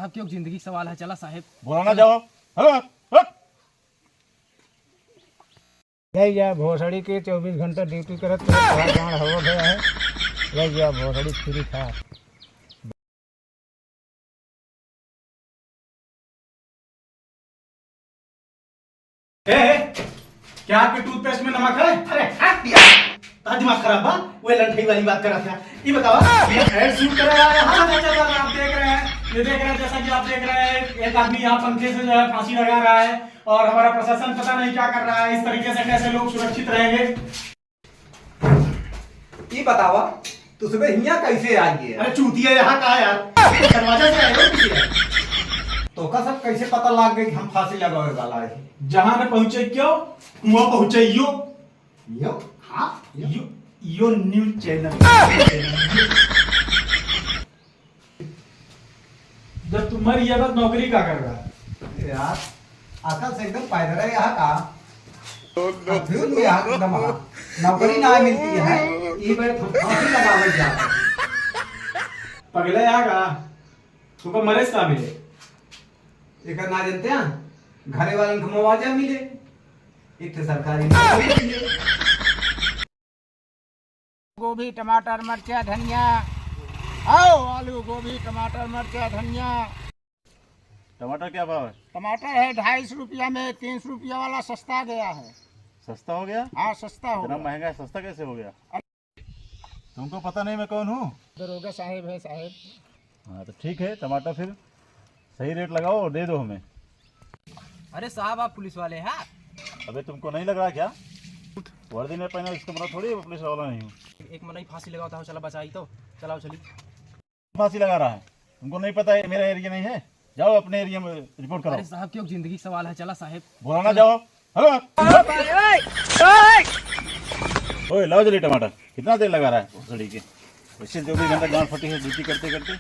साहब क्यों जिंदगी सवाल है। चला साहब बोला ना जाओ। हेलो हट। या भोसड़ी के 24 घंटा ड्यूटी करत गाँव हवा गया है। या भोसड़ी फ्री था। क्या आपके टूथपेस्ट में नमक है? अरे हट यार, तारा दिमाग खराब बा। वो लंठई वाली बात कर रहा था। ये बताओ, ये एड शूट कर रहा है। हाँ चाचा साहब, आप देख रहे हैं, ये देख रहे हैं, जैसा कि आप देख रहे हैं, एक आदमी यहाँ पंखे से जो है फांसी लगा रहा है और हमारा प्रशासन पता नहीं क्या कर रहा है। इस तरीके से कैसे लोग सुरक्षित रहेंगे? ये बतावा तो सुबह हिया कैसे आई है? अरे चूतिया यहाँ कहा यार, दरवाजा से आए हो किसी? तो का सब कैसे पता लग गई कि हम फांसी लगावे वाला है? जहां में पहुंचे क्यों वहां पहुंचे यो। यो हाँ यो न्यूज चैनल। जब तुम मर गया बस नौकरी क्या कर रहा है यार? अकल से एकदम पैदल है यहाँ का। फिर में यहाँ एकदम नौकरी ना मिलती है। ये बड़े फांसी लगावे जाते पगले यहाँ का तुमको मरे ना मिले। एक ना जानते हैं घरे वाले को मुआवजा मिले, एक सरकारी नौकरी मिले। गोभी टमाटर मिर्चा धनिया। आओ आलू गोभी टमाटर मिर्चा धनिया। टमाटर क्या भाव है? टमाटर है 250 रुपया में, 300 रुपया वाला सस्ता गया है। सस्ता हो गया? हाँ सस्ता हो इतना गया। महंगा है, सस्ता कैसे हो गया? तुमको पता नहीं मैं कौन हूँ? दरोगा साहेब है साहेब। हाँ तो ठीक है, टमाटर फिर सही रेट लगाओ और दे दो हमें। अरे साहब आप पुलिस वाले हैं? अबे तुमको नहीं लग रहा क्या? वर्दी में पहना इसका मतलब थोड़ी पुलिस वाला नहीं हूँ। एक मन ही फांसी लगाता हूँ। चला बचाई तो चलाओ चली। फांसी लगा रहा है, तुमको नहीं पता है मेरा एरिया नहीं है? जाओ अपने एरिया में रिपोर्ट करो। अरे साहब क्यों जिंदगी सवाल है। चला साहब बोला ना जाओ। हेलो ओए लाओ जल्दी टमाटर। कितना देर लगा रहा है भोसड़ी के? वैसे 24 घंटा गांड फटी है ड्यूटी करते करते।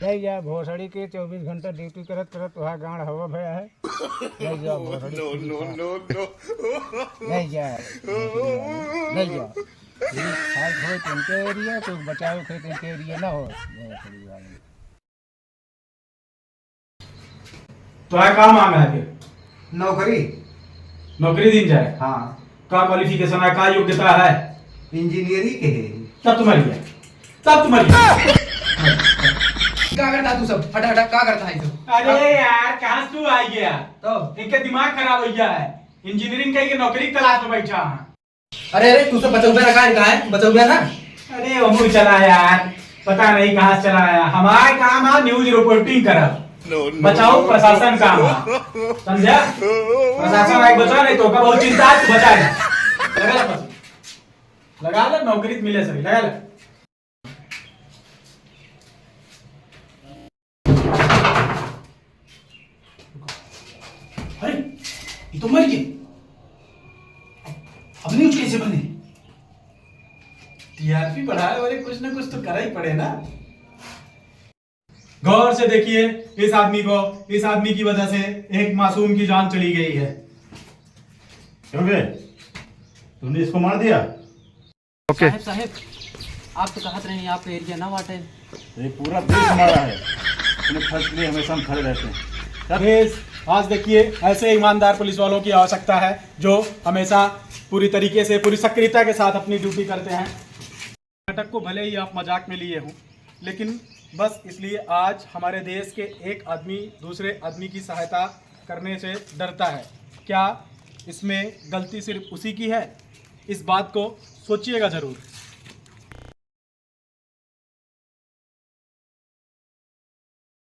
या भोसड़ी के 24 घंटा ड्यूटी करत करत वहाँ गाँव हवा गया है। या भोसड़ी इनके एरिया तो बचाओ खेत इनके एरिया ना हो। तो है काम मांगा है फिर? नौकरी नौकरी दिन जाए। हाँ का क्वालिफिकेशन है, का योग्यता है? इंजीनियरिंग के है। तब तुम्हारी है, तब तुम्हारी है। क्या करता तू सब? हटा हटा क्या करता है तू? अरे यार कहाँ से तू आ गया? तो इनके दिमाग खराब हो गया है। इंजीनियरिंग का नौकरी तलाश में बैठा है। अरे अरे तू सब बचा हुआ रखा है, कहाँ है? बचा हुआ ना? अरे अमूल चला यार, पता नहीं कहाँ से चला आया। हमारा काम है न्यूज रिपोर्टिंग करब। बचाओ प्रशासन काम है, समझा? प्रशासन आए बचा नहीं तो का बहुत चिंता है, तू बचा ले। लगा ले नौकरी मिले सही, लगा ले। अरे ये तो मर गए, अब न्यूज कैसे बने? टीआरपी बढ़ाने वाले कुछ ना कुछ तो करना ही पड़े ना। गौर से देखिए इस आदमी की वजह से एक मासूम की जान चली गई है। क्योंकि तुमने इसको मार दिया? साहब साहब आप तो कहते रहे आपका एरिया ना वाटे। ये पूरा देश हमारा है, अपने खर्च के लिए हमेशा हम खड़े रहते हैं। आज देखिए ऐसे ईमानदार पुलिस वालों की आवश्यकता है जो हमेशा पूरी तरीके से पूरी सक्रियता के साथ अपनी ड्यूटी करते हैं। नाटक को भले ही आप मजाक में लिए हों, लेकिन बस इसलिए आज हमारे देश के एक आदमी दूसरे आदमी की सहायता करने से डरता है। क्या इसमें गलती सिर्फ उसी की है? इस बात को सोचिएगा ज़रूर।